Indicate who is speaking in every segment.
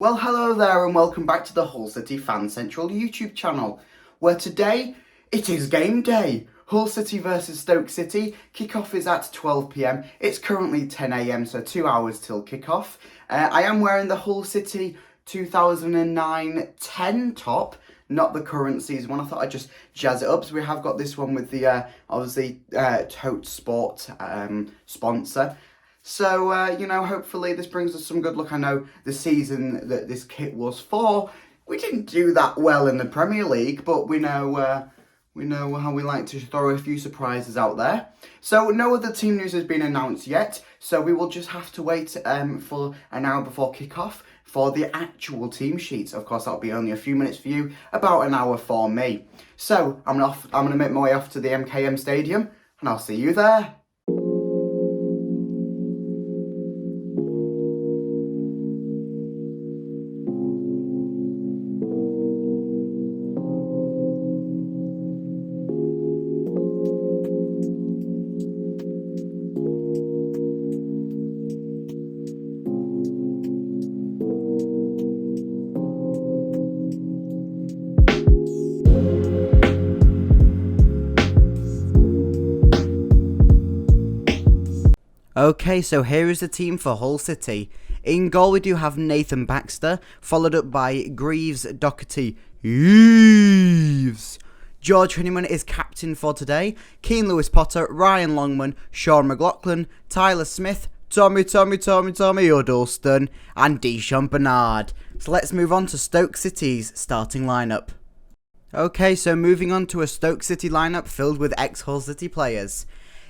Speaker 1: Well, hello there and welcome back to the Hull City Fan Central YouTube channel, where today it is game day. Hull City versus Stoke City. Kickoff is at 12 p.m. It's currently 10 a.m, so 2 hours till kickoff. I am wearing the Hull City 2009-10 top, not the current season one. I thought I'd just jazz it up. So we have got this one with the, obviously, Tote Sport sponsor. So, hopefully this brings us some good luck. I know the season that this kit was for, we didn't do that well in the Premier League, but we know how we like to throw a few surprises out there. So no other team news has been announced yet, so we will just have to wait for an hour before kickoff for the actual team sheets. Of course, that'll be only a few minutes for you, about an hour for me. So I'm gonna make my way off to the MKM Stadium, and I'll see you there. Okay, so here is the team for Hull City. In goal we do have Nathan Baxter, followed up by Greaves, Doherty, Eves. George Honeyman is captain for today. Keane Lewis Potter, Ryan Longman, Sean McLaughlin, Tyler Smith, Tommy Huddleston, and Deshaun Bernard. So let's move on to Stoke City's starting lineup. Okay, so moving on to a Stoke City lineup filled with ex-Hull City players.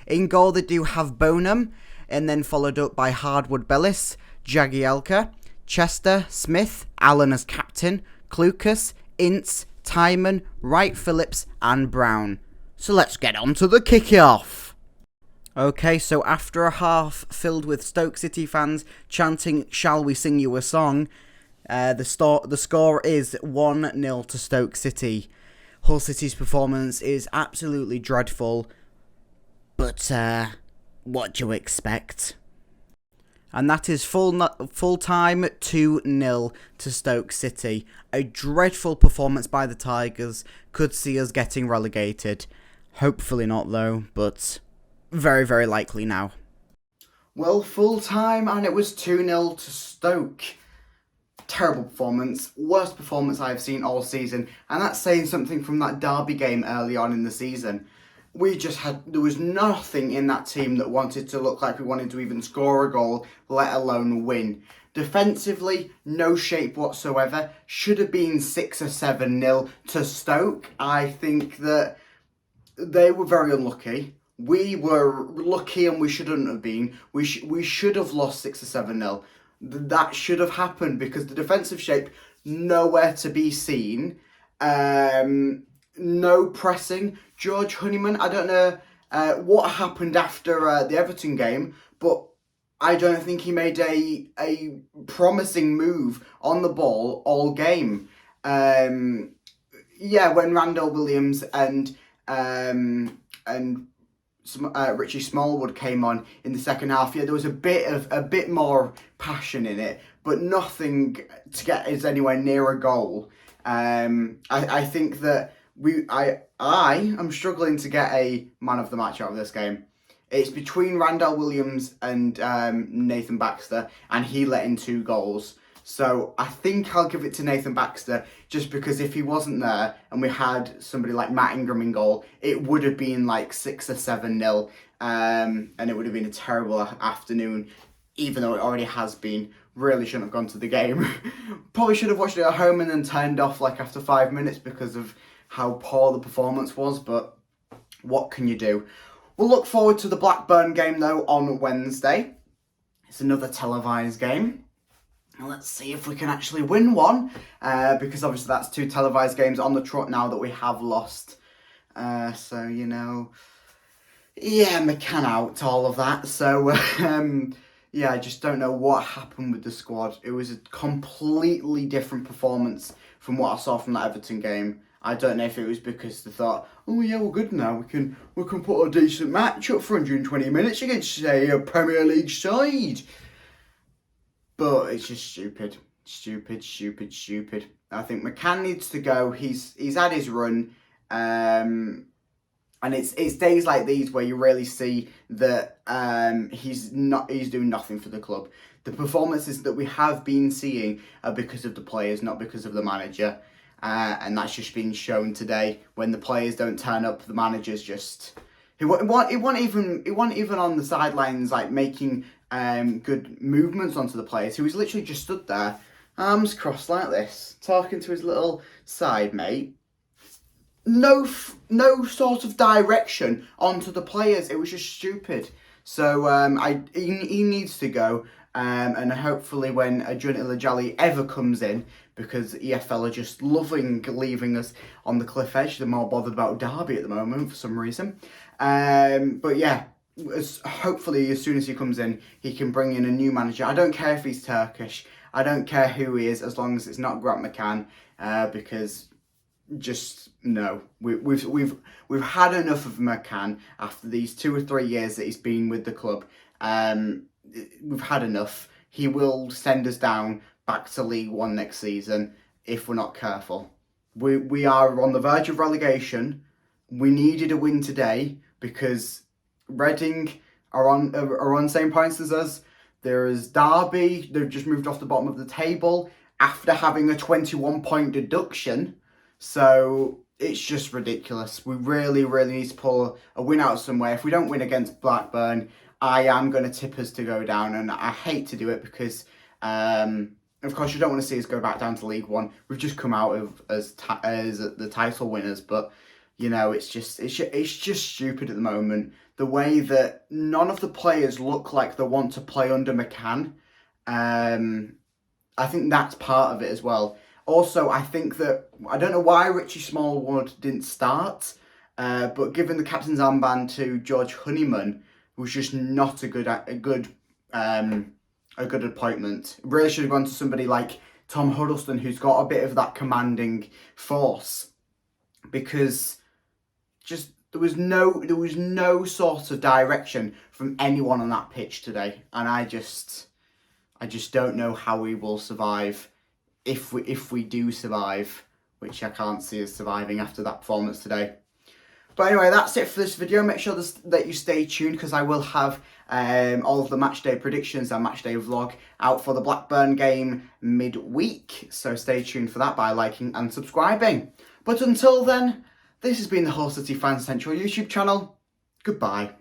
Speaker 1: In goal they do have Bonham, and then followed up by Hardwood Bellis, Jagielka, Chester, Smith, Allen as captain, Clucas, Ince, Timon, Wright Phillips, and Brown. So let's get on to the kick-off. Okay, so after a half filled with Stoke City fans chanting, "Shall we sing you a song?" the score is 1-0 to Stoke City. Hull City's performance is absolutely dreadful, but what do you expect? And that is full time 2-0 to Stoke City. A dreadful performance by the Tigers. Could see us getting relegated. Hopefully not though, but very, very likely now. Well, full time and it was 2-0 to Stoke. Terrible performance. Worst performance I've seen all season. And that's saying something from that Derby game early on in the season. There was nothing in that team that wanted to look like we wanted to even score a goal, let alone win. Defensively, no shape whatsoever. Should have been 6 or 7-0 to Stoke. I think that they were very unlucky. We were lucky and we shouldn't have been. We should have lost 6 or 7-0. That should have happened because the defensive shape, nowhere to be seen. No pressing. George Honeyman, I don't know what happened after the Everton game, but I don't think he made a promising move on the ball all game. When Randall Williams and Richie Smallwood came on in the second half, there was a bit more passion in it, but nothing to get us anywhere near a goal. I think that I am struggling to get a man of the match out of this game. It's between Randall Williams and Nathan Baxter, and he let in 2 goals. So I think I'll give it to Nathan Baxter, just because if he wasn't there and we had somebody like Matt Ingram in goal, it would have been like 6 or 7-0, and it would have been a terrible afternoon, even though it already has been. Really shouldn't have gone to the game. Probably should have watched it at home and then turned off like after 5 minutes because of how poor the performance was, but what can you do? We'll look forward to the Blackburn game though on Wednesday. It's another televised game. Let's see if we can actually win one, because obviously that's 2 televised games on the trot now that we have lost. Me can out all of that. So I just don't know what happened with the squad. It was a completely different performance from what I saw from the Everton game. I don't know if it was because they thought, oh yeah, we're good now. We can put a decent match up for 120 minutes against, say, a Premier League side. But it's just stupid. Stupid, stupid, stupid. I think McCann needs to go. He's had his run. And it's days like these where you really see that he's doing nothing for the club. The performances that we have been seeing are because of the players, not because of the manager. And that's just been shown today. When the players don't turn up, the manager's just he wasn't even on the sidelines like making good movements onto the players. He was literally just stood there, arms crossed like this, talking to his little side mate. No sort of direction onto the players. It was just stupid. So he needs to go. And hopefully when Adjun Ilajali ever comes in, because EFL are just loving leaving us on the cliff edge. They're more bothered about Derby at the moment for some reason. But yeah, hopefully as soon as he comes in, he can bring in a new manager. I don't care if he's Turkish. I don't care who he is, as long as it's not Grant McCann, because just no. We've had enough of McCann after these 2 or 3 years that he's been with the club. We've had enough. He will send us down back to League One next season if we're not careful. We are on the verge of relegation. We needed a win today because Reading are on the same points as us. There is Derby. They've just moved off the bottom of the table after having a 21-point deduction. So it's just ridiculous. We really, really need to pull a win out somewhere. If we don't win against Blackburn, I am going to tip us to go down. And I hate to do it because, of course, you don't want to see us go back down to League One. We've just come out as the title winners. But, you know, it's just stupid at the moment. The way that none of the players look like they want to play under McCann. I think that's part of it as well. Also, I think that, I don't know why Richie Smallwood didn't start, but given the captain's armband to George Honeyman was just not a good appointment. It really should have gone to somebody like Tom Huddleston, who's got a bit of that commanding force, because just there was no sort of direction from anyone on that pitch today, and I just don't know how we will survive. If we do survive, which I can't see us surviving after that performance today. But anyway, that's it for this video. Make sure that you stay tuned, because I will have all of the matchday predictions and matchday vlog out for the Blackburn game midweek. So stay tuned for that by liking and subscribing. But until then, this has been the Hull City Fan Central YouTube channel. Goodbye.